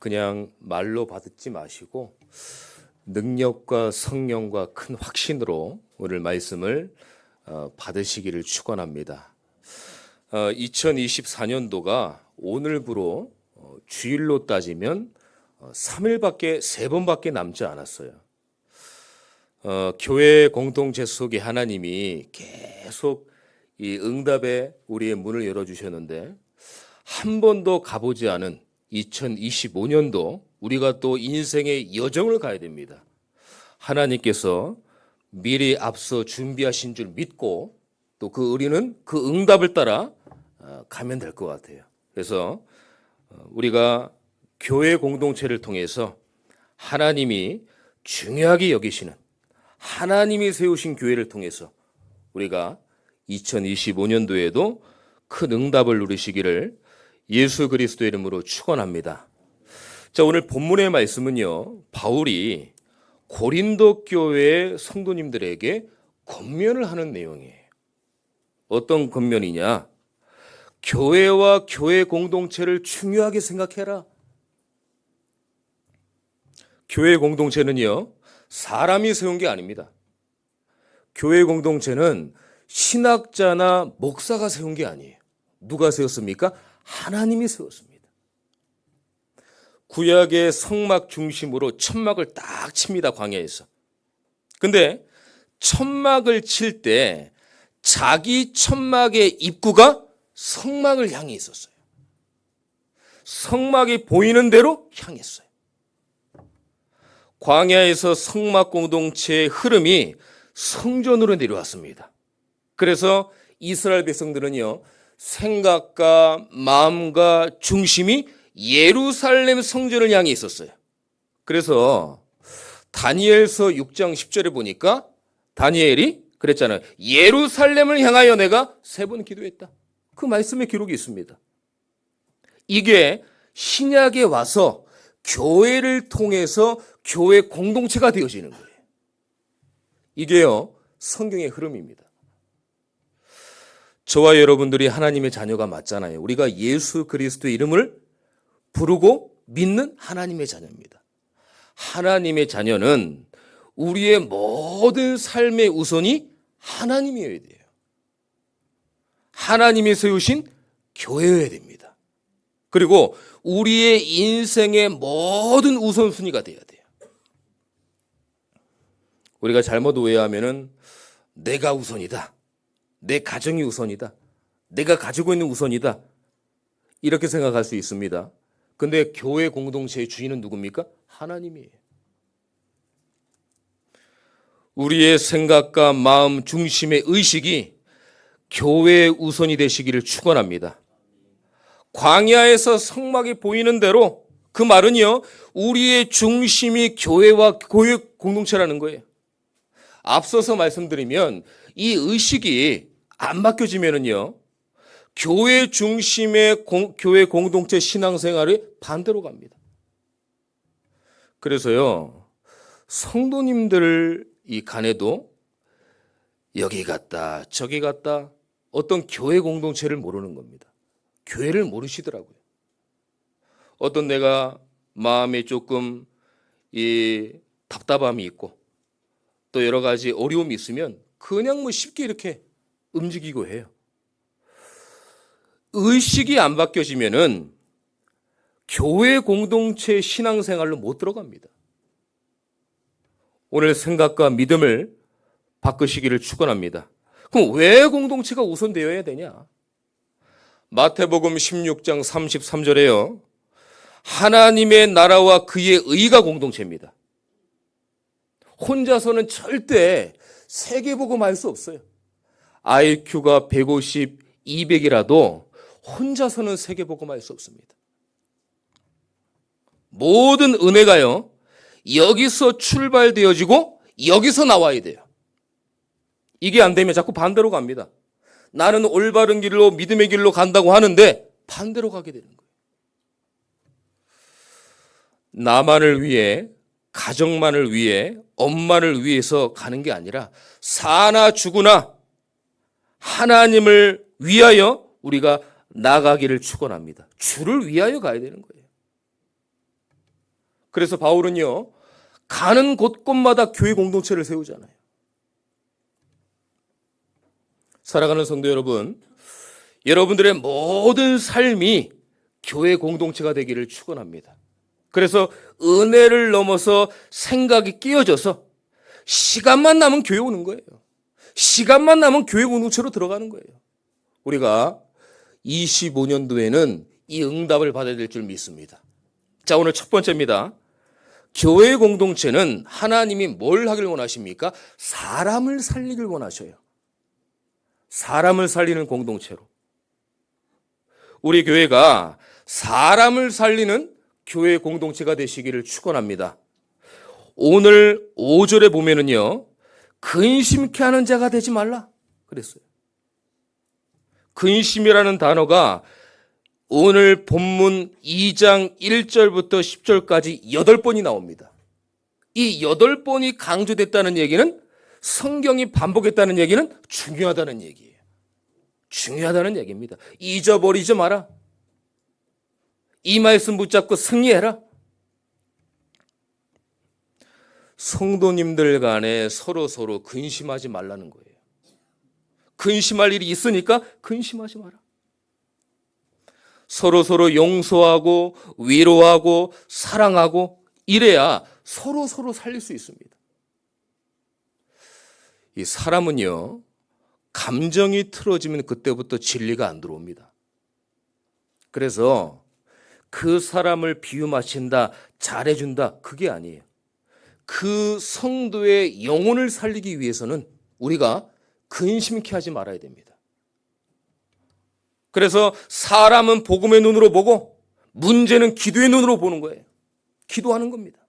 그냥 말로 받지 마시고 능력과 성령과 큰 확신으로 오늘 말씀을 받으시기를 축원합니다. 2024년도가 오늘부로 주일로 따지면 3일밖에 3번밖에 남지 않았어요. 교회 공동체 속에 하나님이 계속 이 응답에 우리의 문을 열어주셨는데 한 번도 가보지 않은 2025년도 우리가 또 인생의 여정을 가야 됩니다. 하나님께서 미리 앞서 준비하신 줄 믿고 또 우리는 그 응답을 따라 가면 될 것 같아요. 그래서 우리가 교회 공동체를 통해서 하나님이 중요하게 여기시는 하나님이 세우신 교회를 통해서 우리가 2025년도에도 큰 응답을 누리시기를 예수 그리스도의 이름으로 축원합니다. 자, 오늘 본문의 말씀은요, 바울이 고린도 교회의 성도님들에게 권면을 하는 내용이에요. 어떤 권면이냐? 교회와 교회 공동체를 중요하게 생각해라. 교회 공동체는요, 사람이 세운 게 아닙니다. 교회 공동체는 신학자나 목사가 세운 게 아니에요. 누가 세웠습니까? 하나님이 세웠습니다. 구약의 성막 중심으로 천막을 딱 칩니다, 광야에서. 근데 천막을 칠 때 자기 천막의 입구가 성막을 향해 있었어요. 성막이 보이는 대로 향했어요. 광야에서 성막 공동체의 흐름이 성전으로 내려왔습니다. 그래서 이스라엘 백성들은요, 생각과 마음과 중심이 예루살렘 성전을 향해 있었어요. 그래서 다니엘서 6장 10절에 보니까 다니엘이 그랬잖아요. 예루살렘을 향하여 내가 3번 기도했다. 그 말씀에 기록이 있습니다. 이게 신약에 와서 교회를 통해서 교회 공동체가 되어지는 거예요. 이게요, 성경의 흐름입니다. 저와 여러분들이 하나님의 자녀가 맞잖아요. 우리가 예수 그리스도의 이름을 부르고 믿는 하나님의 자녀입니다. 하나님의 자녀는 우리의 모든 삶의 우선이 하나님이어야 돼요. 하나님이 세우신 교회여야 됩니다. 그리고 우리의 인생의 모든 우선순위가 돼야 돼요. 우리가 잘못 오해하면은 내가 우선이다. 내 가정이 우선이다. 내가 가지고 있는 우선이다. 이렇게 생각할 수 있습니다. 근데 교회 공동체의 주인은 누굽니까? 하나님이에요. 우리의 생각과 마음 중심의 의식이 교회의 우선이 되시기를 축원합니다. 광야에서 성막이 보이는 대로 그 말은요, 우리의 중심이 교회와 교회 공동체라는 거예요. 앞서서 말씀드리면 이 의식이 안 바뀌어지면은요, 교회 중심의 교회 공동체 신앙생활이 반대로 갑니다. 그래서요, 성도님들 이 간에도 여기 갔다 저기 갔다 어떤 교회 공동체를 모르는 겁니다. 교회를 모르시더라고요. 어떤 내가 마음에 조금 이 답답함이 있고 또 여러 가지 어려움이 있으면 그냥 뭐 쉽게 이렇게 움직이고 해요. 의식이 안 바뀌어지면은 교회 공동체 신앙생활로 못 들어갑니다. 오늘 생각과 믿음을 바꾸시기를 축원합니다. 그럼 왜 공동체가 우선되어야 되냐? 마태복음 16장 33절에요. 하나님의 나라와 그의 의가 공동체입니다. 혼자서는 절대 세계복음 할 수 없어요. IQ가 150, 200이라도 혼자서는 세계복음 할 수 없습니다. 모든 은혜가요, 여기서 출발되어지고 여기서 나와야 돼요. 이게 안 되면 자꾸 반대로 갑니다. 나는 올바른 길로 믿음의 길로 간다고 하는데 반대로 가게 되는 거예요. 나만을 위해, 가정만을 위해, 엄마를 위해서 가는 게 아니라 사나 죽으나 하나님을 위하여 우리가 나가기를 축원합니다. 주를 위하여 가야 되는 거예요. 그래서 바울은요, 가는 곳곳마다 교회 공동체를 세우잖아요. 사랑하는 성도 여러분, 여러분들의 모든 삶이 교회 공동체가 되기를 축원합니다. 그래서 은혜를 넘어서 생각이 끼어져서 시간만 나면 교회 오는 거예요. 시간만 나면 교회 공동체로 들어가는 거예요. 우리가 25년도에는 이 응답을 받아야 될 줄 믿습니다. 자, 오늘 첫 번째입니다. 교회 공동체는 하나님이 뭘 하길 원하십니까? 사람을 살리길 원하셔요. 사람을 살리는 공동체로. 우리 교회가 사람을 살리는 교회 공동체가 되시기를 축원합니다. 오늘 5절에 보면은요, 근심케 하는 자가 되지 말라 그랬어요. 근심이라는 단어가 오늘 본문 2장 1절부터 10절까지 8번이 나옵니다. 이 8번이 강조됐다는 얘기는, 성경이 반복했다는 얘기는 중요하다는 얘기예요. 중요하다는 얘기입니다. 잊어버리지 마라. 이 말씀 붙잡고 승리해라. 성도님들 간에 서로 근심하지 말라는 거예요. 근심할 일이 있으니까 근심하지 마라. 서로 용서하고 위로하고 사랑하고 이래야 서로 살릴 수 있습니다. 이 사람은요, 감정이 틀어지면 그때부터 진리가 안 들어옵니다. 그래서 그 사람을 비유 마친다, 잘해준다, 그게 아니에요. 그 성도의 영혼을 살리기 위해서는 우리가 근심케 하지 말아야 됩니다. 그래서 사람은 복음의 눈으로 보고 문제는 기도의 눈으로 보는 거예요. 기도하는 겁니다.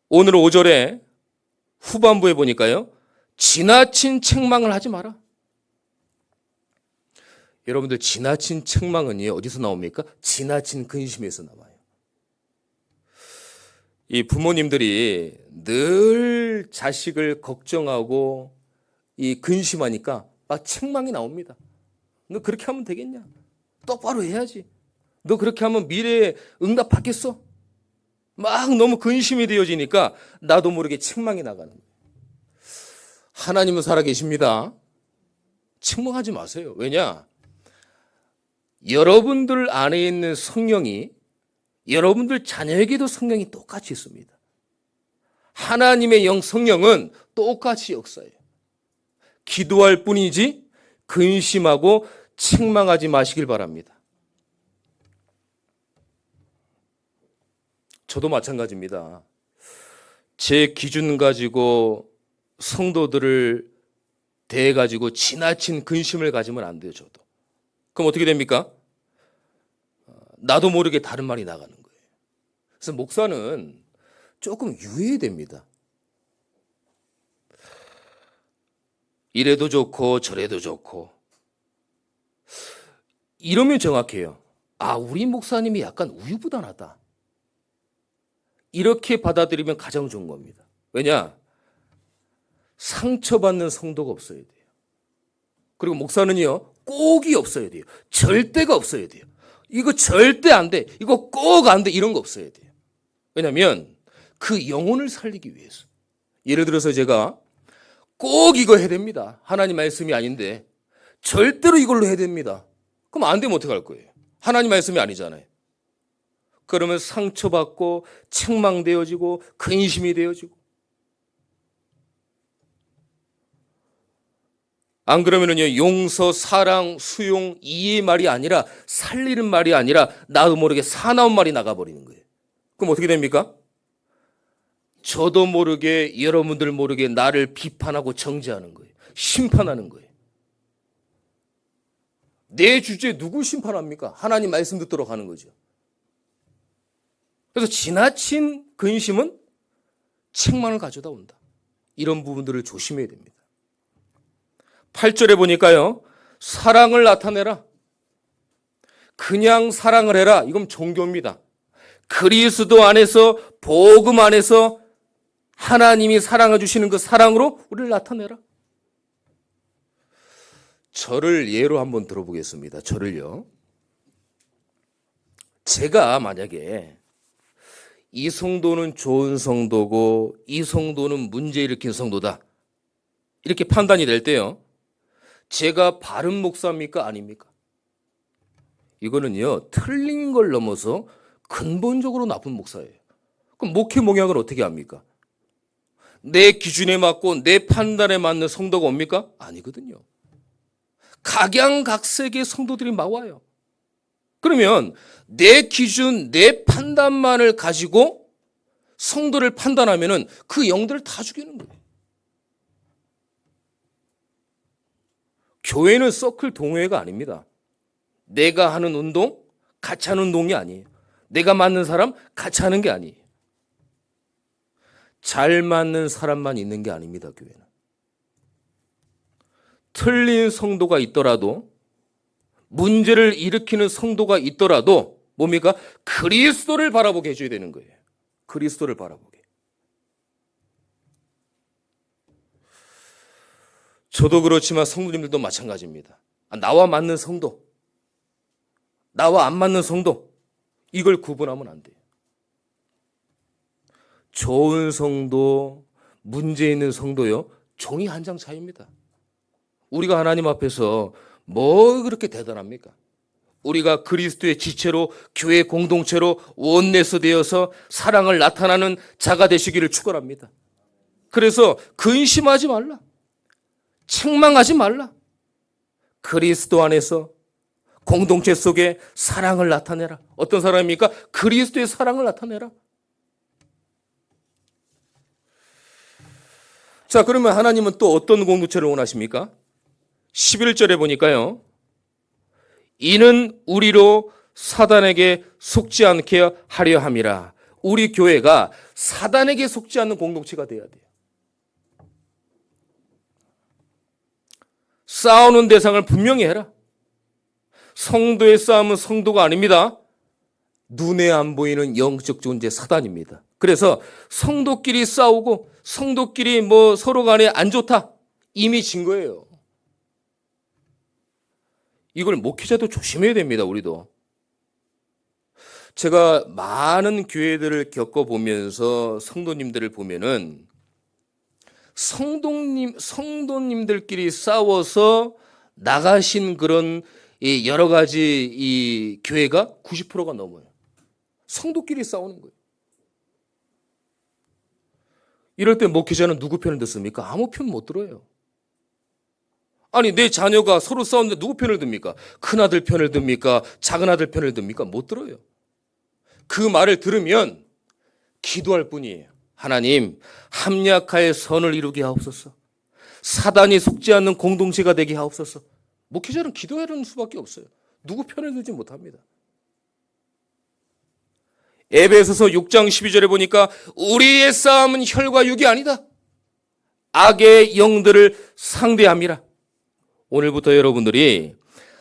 오늘 5절에 후반부에 보니까요, 지나친 책망을 하지 마라. 여러분들, 지나친 책망은요, 어디서 나옵니까? 지나친 근심에서 나와요. 이 부모님들이 늘 자식을 걱정하고 이 근심하니까 막 책망이 나옵니다. 너 그렇게 하면 되겠냐? 똑바로 해야지. 너 그렇게 하면 미래에 응답 받겠어? 막 너무 근심이 되어지니까 나도 모르게 책망이 나가는 거예요. 하나님은 살아계십니다. 책망하지 마세요. 왜냐? 여러분들 안에 있는 성령이 여러분들 자녀에게도 성령이 똑같이 있습니다. 하나님의 영 성령은 똑같이 역사해요. 기도할 뿐이지 근심하고 책망하지 마시길 바랍니다. 저도 마찬가지입니다. 제 기준 가지고 성도들을 대해 가지고 지나친 근심을 가지면 안 돼요, 저도. 그럼 어떻게 됩니까? 나도 모르게 다른 말이 나가는 거예요. 그래서 목사는 조금 유의해야 됩니다. 이래도 좋고 저래도 좋고 이러면 정확해요. 아, 우리 목사님이 약간 우유부단하다. 이렇게 받아들이면 가장 좋은 겁니다. 왜냐? 상처받는 성도가 없어야 돼요. 그리고 목사는요, 꼭이 없어야 돼요. 절대가 없어야 돼요. 이거 절대 안 돼. 이거 꼭 안 돼. 이런 거 없어야 돼요. 왜냐하면 그 영혼을 살리기 위해서. 예를 들어서 제가 꼭 이거 해야 됩니다. 하나님 말씀이 아닌데 절대로 이걸로 해야 됩니다. 그럼 안 되면 어떡할 거예요? 하나님 말씀이 아니잖아요. 그러면 상처받고 책망되어지고 근심이 되어지고, 안 그러면은요, 용서, 사랑, 수용, 이해의 말이 아니라, 살리는 말이 아니라 나도 모르게 사나운 말이 나가버리는 거예요. 그럼 어떻게 됩니까? 저도 모르게, 여러분들 모르게 나를 비판하고 정죄하는 거예요. 심판하는 거예요. 내 주제에 누구 심판합니까? 하나님 말씀 듣도록 하는 거죠. 그래서 지나친 근심은 책망을 가져다 온다. 이런 부분들을 조심해야 됩니다. 8절에 보니까요, 사랑을 나타내라. 그냥 사랑을 해라. 이건 종교입니다. 그리스도 안에서, 복음 안에서 하나님이 사랑해 주시는 그 사랑으로 우리를 나타내라. 저를 예로 한번 들어보겠습니다. 저를요. 제가 만약에 이 성도는 좋은 성도고 이 성도는 문제 일으킨 성도다, 이렇게 판단이 될 때요, 제가 바른 목사입니까? 아닙니까? 이거는요, 틀린 걸 넘어서 근본적으로 나쁜 목사예요. 그럼 목회 목양을 어떻게 합니까? 내 기준에 맞고 내 판단에 맞는 성도가 옵니까? 아니거든요. 각양각색의 성도들이 막 와요. 그러면 내 기준, 내 판단만을 가지고 성도를 판단하면은 그 영들을 다 죽이는 거예요. 교회는 서클 동호회가 아닙니다. 내가 하는 운동, 같이 하는 운동이 아니에요. 내가 맞는 사람, 같이 하는 게 아니에요. 잘 맞는 사람만 있는 게 아닙니다, 교회는. 틀린 성도가 있더라도, 문제를 일으키는 성도가 있더라도 뭡니까? 그리스도를 바라보게 해줘야 되는 거예요. 그리스도를 바라보게. 저도 그렇지만 성도님들도 마찬가지입니다. 나와 맞는 성도, 나와 안 맞는 성도, 이걸 구분하면 안 돼요. 좋은 성도, 문제 있는 성도요, 종이 한 장 차이입니다. 우리가 하나님 앞에서 뭐 그렇게 대단합니까? 우리가 그리스도의 지체로, 교회 공동체로 원내서 되어서 사랑을 나타나는 자가 되시기를 축원합니다. 그래서 근심하지 말라, 책망하지 말라. 그리스도 안에서 공동체 속에 사랑을 나타내라. 어떤 사람입니까? 그리스도의 사랑을 나타내라. 자, 그러면 하나님은 또 어떤 공동체를 원하십니까? 11절에 보니까요, 이는 우리로 사단에게 속지 않게 하려 함이라. 우리 교회가 사단에게 속지 않는 공동체가 돼야 돼요. 싸우는 대상을 분명히 해라. 성도의 싸움은 성도가 아닙니다. 눈에 안 보이는 영적 존재 사단입니다. 그래서 성도끼리 싸우고 성도끼리 서로 간에 안 좋다, 이미 진 거예요. 이걸 목회자도 조심해야 됩니다. 우리도. 제가 많은 교회들을 겪어보면서 성도님들을 보면은 성도님들끼리 싸워서 나가신 그런 여러 가지 이 교회가 90%가 넘어요. 성도끼리 싸우는 거예요. 이럴 때 목회자는 누구 편을 듣습니까? 아무 편 못 들어요. 아니, 내 자녀가 서로 싸우는데 누구 편을 듭니까? 큰아들 편을 듭니까? 작은아들 편을 듭니까? 못 들어요. 그 말을 들으면 기도할 뿐이에요. 하나님, 합력하여 선을 이루게 하옵소서. 사단이 속지 않는 공동체가 되게 하옵소서. 목회자는 기도하는 수밖에 없어요. 누구 편을 들지 못합니다. 에베소서 6장 12절에 보니까 우리의 싸움은 혈과 육이 아니다, 악의 영들을 상대함이라. 오늘부터 여러분들이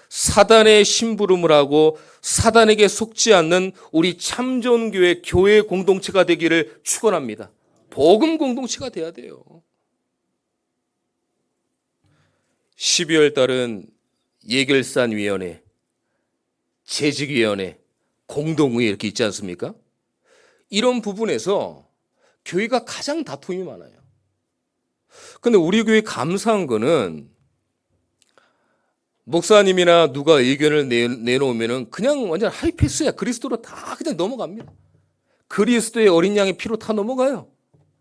사단의 심부름을 하고 사단에게 속지 않는 우리 참전교회 교회 공동체가 되기를 축원합니다. 복음 공동체가 돼야 돼요. 12월 달은 예결산위원회, 재직위원회, 공동의회 이렇게 있지 않습니까? 이런 부분에서 교회가 가장 다툼이 많아요. 근데 우리 교회 감사한 거는 목사님이나 누가 의견을 내놓으면 그냥 완전 하이패스야. 그리스도로 다 그냥 넘어갑니다. 그리스도의 어린 양의 피로 다 넘어가요.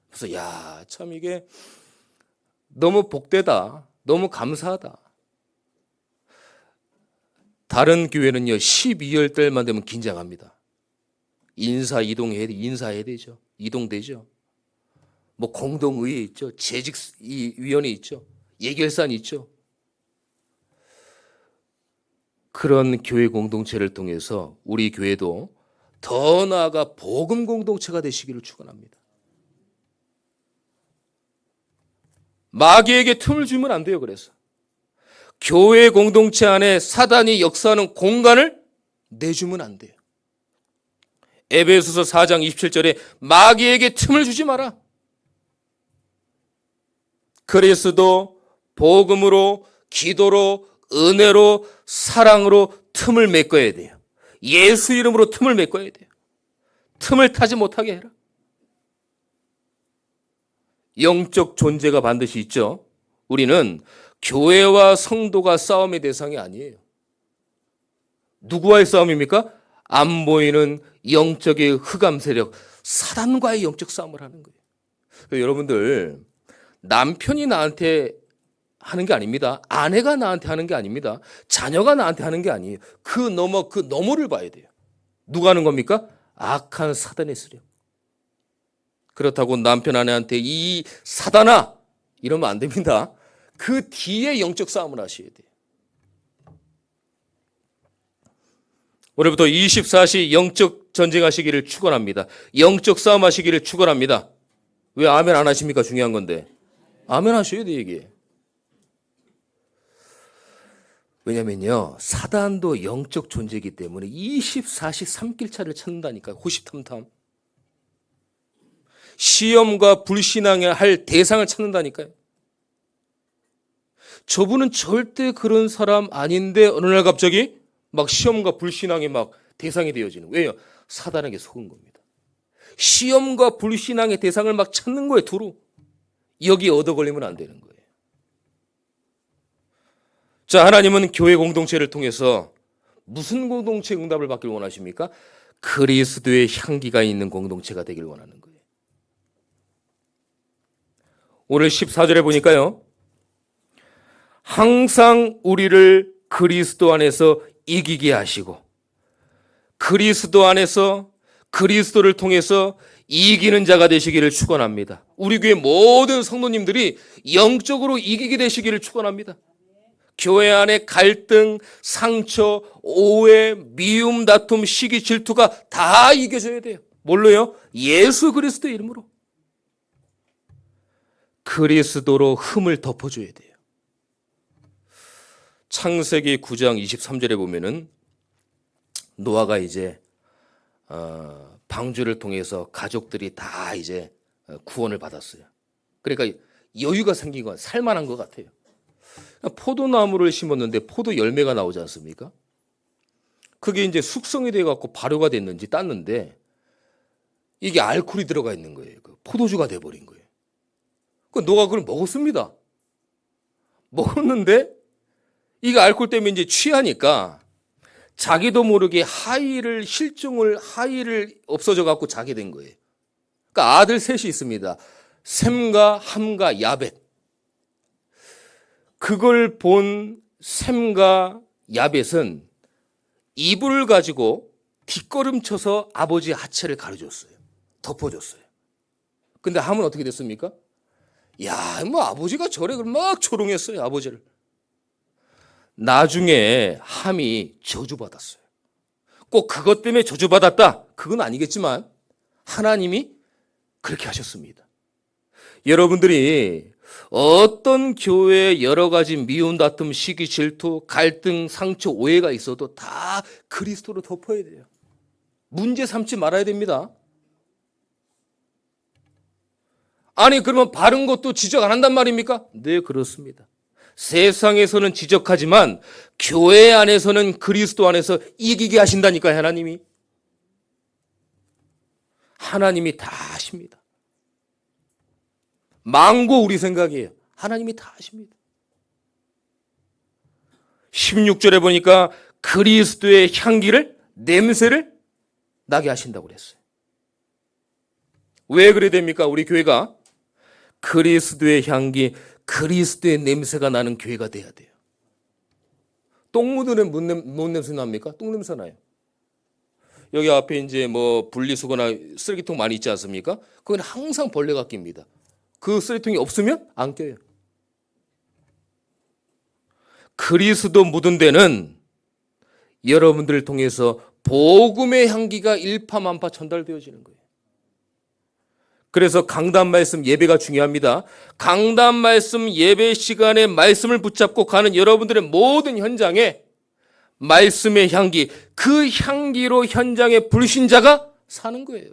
그래서 참 이게 너무 복되다, 너무 감사하다. 다른 교회는요, 12월 달만 되면 긴장합니다. 인사해야 되죠. 이동되죠. 공동의회 있죠. 재직위원회 있죠. 예결산 있죠. 그런 교회 공동체를 통해서 우리 교회도 더 나아가 복음 공동체가 되시기를 축원합니다. 마귀에게 틈을 주면 안 돼요. 그래서 교회 공동체 안에 사단이 역사하는 공간을 내주면 안 돼요. 에베소서 4장 27절에 마귀에게 틈을 주지 마라. 그리스도 복음으로, 기도로, 은혜로, 사랑으로 틈을 메꿔야 돼요. 예수 이름으로 틈을 메꿔야 돼요. 틈을 타지 못하게 해라. 영적 존재가 반드시 있죠. 우리는 교회와 성도가 싸움의 대상이 아니에요. 누구와의 싸움입니까? 안 보이는 영적의 흑암 세력, 사단과의 영적 싸움을 하는 거예요. 여러분들, 남편이 나한테 하는 게 아닙니다. 아내가 나한테 하는 게 아닙니다. 자녀가 나한테 하는 게 아니에요. 그 너머를 봐야 돼요. 누가 하는 겁니까? 악한 사단의 세력. 그렇다고 남편 아내한테 이 사단아 이러면 안 됩니다. 그 뒤에 영적 싸움을 하셔야 돼요. 오늘부터 24시 영적 전쟁하시기를 축원합니다. 영적 싸움 하시기를 축원합니다. 왜 아멘 안 하십니까? 중요한 건데. 아멘 하셔야 돼요, 이게. 왜냐면요, 사단도 영적 존재이기 때문에 24시 삼길차를 찾는다니까요. 호시탐탐. 시험과 불신앙에 할 대상을 찾는다니까요. 저분은 절대 그런 사람 아닌데 어느 날 갑자기 막 시험과 불신앙이 막 대상이 되어지는. 왜요? 사단에게 속은 겁니다. 시험과 불신앙의 대상을 막 찾는 거예요, 두루. 여기 얻어 걸리면 안 되는 거예요. 자, 하나님은 교회 공동체를 통해서 무슨 공동체 응답을 받길 원하십니까? 그리스도의 향기가 있는 공동체가 되길 원하는 거예요. 오늘 14절에 보니까요, 항상 우리를 그리스도 안에서 이기게 하시고 그리스도 안에서 그리스도를 통해서 이기는 자가 되시기를 축원합니다. 우리 교회 모든 성도님들이 영적으로 이기게 되시기를 축원합니다. 교회 안에 갈등, 상처, 오해, 미움, 다툼, 시기, 질투가 다 이겨져야 돼요. 뭘로요? 예수 그리스도의 이름으로. 그리스도로 흠을 덮어줘야 돼요. 창세기 9장 23절에 보면은 노아가 이제 방주를 통해서 가족들이 다 이제 구원을 받았어요. 그러니까 여유가 생긴 건 살만한 것 같아요. 포도나무를 심었는데 포도 열매가 나오지 않습니까? 그게 이제 숙성이 돼갖고 발효가 됐는지 땄는데 이게 알코올이 들어가 있는 거예요. 포도주가 돼버린 거예요. 노아가 그걸 먹었습니다. 먹었는데 이게 알코올 때문에 이제 취하니까 자기도 모르게 하이를 없어져 갖고 자게 된 거예요. 그러니까 아들 셋이 있습니다. 셈과 함과 야벳. 그걸 본 셈과 야벳은 이불을 가지고 뒷걸음쳐서 아버지의 하체를 가려줬어요. 덮어줬어요. 근데 함은 어떻게 됐습니까? 야, 뭐 아버지가 저래 막 조롱했어요, 아버지를. 나중에 함이 저주받았어요. 꼭 그것 때문에 저주받았다. 그건 아니겠지만 하나님이 그렇게 하셨습니다. 여러분들이 어떤 교회에 여러 가지 미움, 다툼, 시기, 질투, 갈등, 상처, 오해가 있어도 다 그리스도로 덮어야 돼요. 문제 삼지 말아야 됩니다. 아니, 그러면 바른 것도 지적 안 한단 말입니까? 네, 그렇습니다. 세상에서는 지적하지만 교회 안에서는 그리스도 안에서 이기게 하신다니까요, 하나님이. 하나님이 다 하십니다. 망고 우리 생각이에요. 하나님이 다 하십니다. 16절에 보니까 그리스도의 향기를, 냄새를 나게 하신다고 그랬어요. 왜 그래야 됩니까? 우리 교회가 그리스도의 향기, 그리스도의 냄새가 나는 교회가 돼야 돼요. 똥 묻으면 뭔 냄새 납니까? 똥 냄새 나요. 여기 앞에 이제 뭐 분리수거나 쓰레기통 많이 있지 않습니까? 그건 항상 벌레가 낍니다. 그 쓰레기통이 없으면 안 껴요. 그리스도 묻은 데는 여러분들을 통해서 복음의 향기가 일파만파 전달되어지는 거예요. 그래서 강단 말씀 예배가 중요합니다. 강단 말씀 예배 시간에 말씀을 붙잡고 가는 여러분들의 모든 현장에 말씀의 향기, 그 향기로 현장의 불신자가 사는 거예요.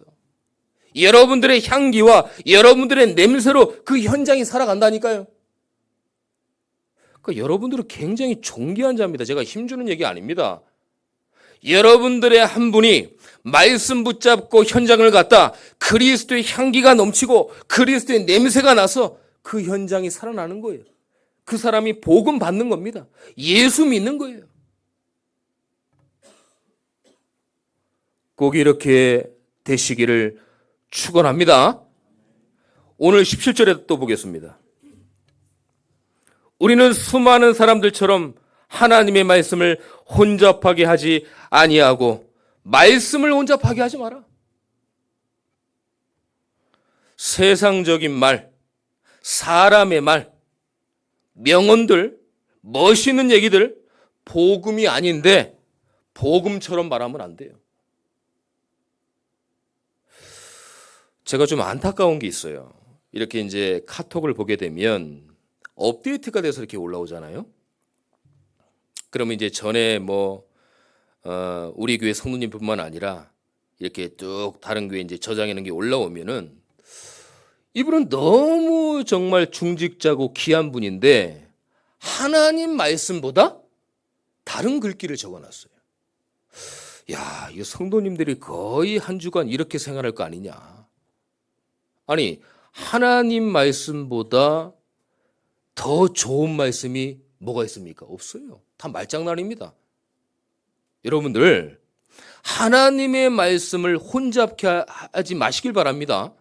여러분들의 향기와 여러분들의 냄새로 그 현장이 살아간다니까요. 그러니까 여러분들은 굉장히 존귀한 자입니다. 제가 힘주는 얘기 아닙니다. 여러분들의 한 분이 말씀 붙잡고 현장을 갔다 그리스도의 향기가 넘치고 그리스도의 냄새가 나서 그 현장이 살아나는 거예요. 그 사람이 복음 받는 겁니다. 예수 믿는 거예요. 꼭 이렇게 되시기를 축원합니다. 오늘 17절에 또 보겠습니다. 우리는 수많은 사람들처럼 하나님의 말씀을 혼잡하게 하지 아니하고 말씀을 혼잡하게 하지 마라. 세상적인 말, 사람의 말, 명언들, 멋있는 얘기들 복음이 아닌데 복음처럼 말하면 안 돼요. 제가 좀 안타까운 게 있어요. 이렇게 이제 카톡을 보게 되면 업데이트가 돼서 이렇게 올라오잖아요. 그러면 이제 전에 우리 교회 성도님뿐만 아니라 이렇게 쭉 다른 교회 이제 저장해 놓은 게 올라오면은 이분은 너무 정말 중직자고 귀한 분인데 하나님 말씀보다 다른 글귀를 적어놨어요. 야, 이 성도님들이 거의 한 주간 이렇게 생활할 거 아니냐. 아니, 하나님 말씀보다 더 좋은 말씀이 뭐가 있습니까? 없어요. 다 말장난입니다. 여러분들, 하나님의 말씀을 혼잡게 하지 마시길 바랍니다.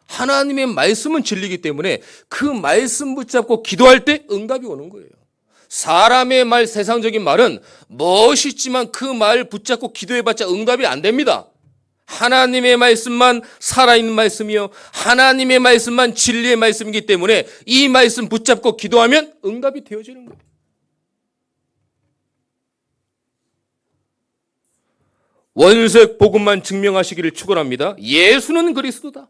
하나님의 말씀은 진리이기 때문에 그 말씀 붙잡고 기도할 때 응답이 오는 거예요. 사람의 말, 세상적인 말은 멋있지만 그 말 붙잡고 기도해봤자 응답이 안 됩니다. 하나님의 말씀만 살아있는 말씀이요, 하나님의 말씀만 진리의 말씀이기 때문에 이 말씀 붙잡고 기도하면 응답이 되어지는 거예요. 원색 복음만 증명하시기를 축원합니다. 예수는 그리스도다.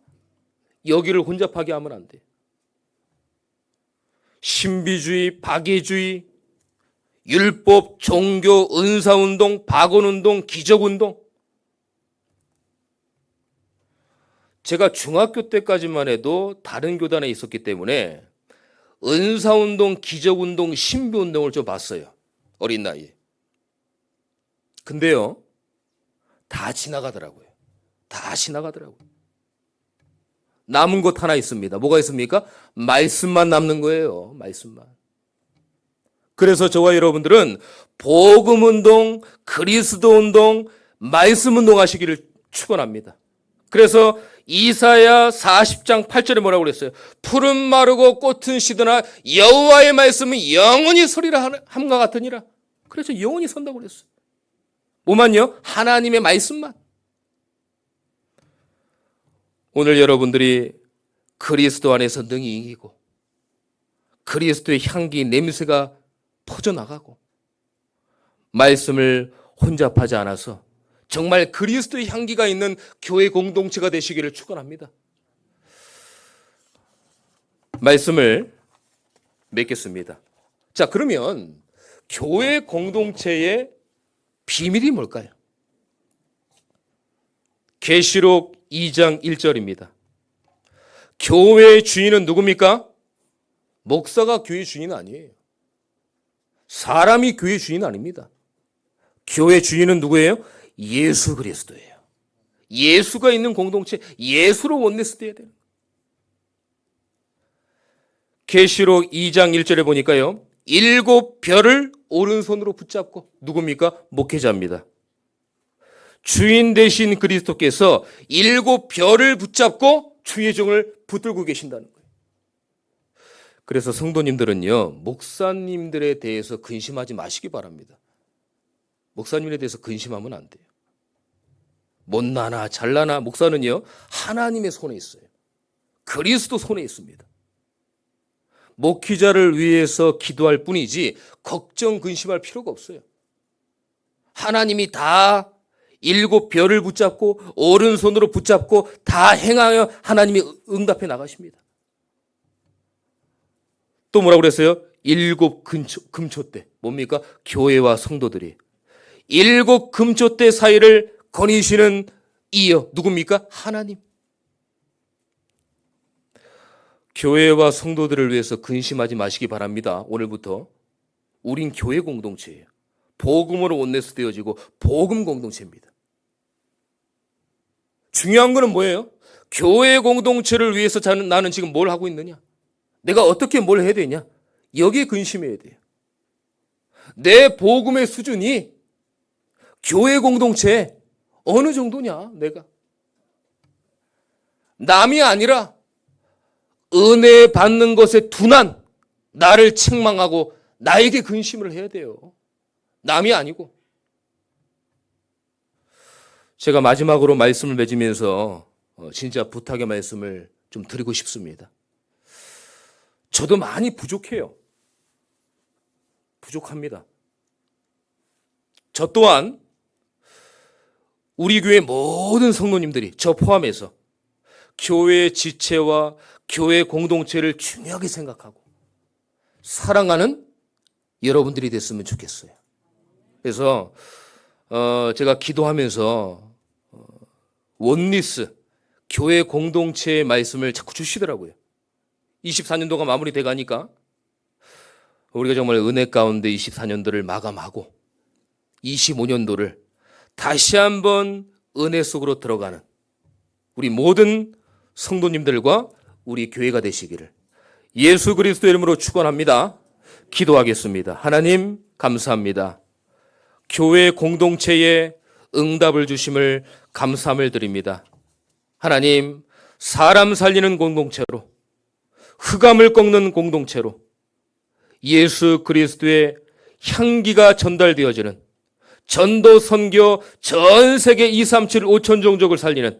여기를 혼잡하게 하면 안 돼. 신비주의, 박애주의, 율법, 종교, 은사운동, 박원운동, 기적운동. 제가 중학교 때까지만 해도 다른 교단에 있었기 때문에 은사운동, 기적운동, 신비운동을 좀 봤어요. 어린 나이에. 근데요, 다 지나가더라고요. 다 지나가더라고요. 남은 것 하나 있습니다. 뭐가 있습니까? 말씀만 남는 거예요. 말씀만. 그래서 저와 여러분들은 복음운동, 그리스도운동, 말씀운동 하시기를 축원합니다. 그래서 이사야 40장 8절에 뭐라고 그랬어요? 푸른 마르고 꽃은 시드나 여호와의 말씀은 영원히 서리라 함과 같으니라. 그래서 영원히 선다고 그랬어요. 뭐만요? 하나님의 말씀만. 오늘 여러분들이 그리스도 안에서 능히 이기고 그리스도의 향기, 냄새가 퍼져나가고 말씀을 혼잡하지 않아서 정말 그리스도의 향기가 있는 교회 공동체가 되시기를 축원합니다. 말씀을 맺겠습니다. 자, 그러면 교회 공동체의 비밀이 뭘까요? 계시록 2장 1절입니다. 교회의 주인은 누굽니까? 목사가 교회 주인은 아니에요. 사람이 교회 주인 아닙니다. 교회 주인은 누구예요? 예수 그리스도예요. 예수가 있는 공동체, 예수로 원내스 돼야 돼요. 계시록 2장 1절에 보니까요, 7 별을 오른손으로 붙잡고, 누굽니까? 목회자입니다. 주인 되신 그리스도께서 7 별을 붙잡고 주의 종을 붙들고 계신다는 거예요. 그래서 성도님들은요, 목사님들에 대해서 근심하지 마시기 바랍니다. 목사님에 대해서 근심하면 안 돼요. 못나나 잘나나 목사는요, 하나님의 손에 있어요. 그리스도 손에 있습니다. 목회자를 위해서 기도할 뿐이지 걱정 근심할 필요가 없어요. 하나님이 다 7 별을 붙잡고 오른손으로 붙잡고 다 행하여 하나님이 응답해 나가십니다. 또 뭐라고 그랬어요? 7 금초대. 뭡니까? 교회와 성도들이 7 금초대 사이를 거니시는 이여 누굽니까? 하나님. 교회와 성도들을 위해서 근심하지 마시기 바랍니다. 오늘부터 우린 교회 공동체예요. 복음으로 온네스 되어지고 복음 공동체입니다. 중요한 거는 뭐예요? 교회 공동체를 위해서 나는 지금 뭘 하고 있느냐? 내가 어떻게 뭘 해야 되냐? 여기에 근심해야 돼요. 내 복음의 수준이 교회 공동체 어느 정도냐, 내가. 남이 아니라 은혜 받는 것에 둔한 나를 책망하고 나에게 근심을 해야 돼요. 남이 아니고. 제가 마지막으로 말씀을 맺으면서 진짜 부탁의 말씀을 좀 드리고 싶습니다. 저도 많이 부족해요. 부족합니다. 저 또한 우리 교회 모든 성도님들이 저 포함해서 교회의 지체와 교회 공동체를 중요하게 생각하고 사랑하는 여러분들이 됐으면 좋겠어요. 그래서 제가 기도하면서 원리스 교회 공동체의 말씀을 자꾸 주시더라고요. 24년도가 마무리돼 가니까 우리가 정말 은혜 가운데 24년도를 마감하고 25년도를 다시 한번 은혜 속으로 들어가는 우리 모든 성도님들과 우리 교회가 되시기를 예수 그리스도의 이름으로 축원합니다. 기도하겠습니다. 하나님 감사합니다. 교회 공동체에 응답을 주심을 감사함을 드립니다. 하나님, 사람 살리는 공동체로, 흑암을 꺾는 공동체로 예수 그리스도의 향기가 전달되어지는 전도 선교 전 세계 237 5천 종족을 살리는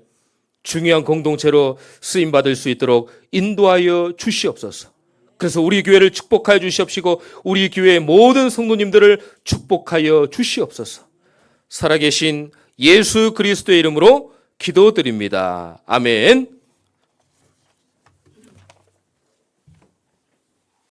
중요한 공동체로 쓰임받을 수 있도록 인도하여 주시옵소서. 그래서 우리 교회를 축복하여 주시옵시고 우리 교회의 모든 성도님들을 축복하여 주시옵소서. 살아계신 예수 그리스도의 이름으로 기도드립니다. 아멘.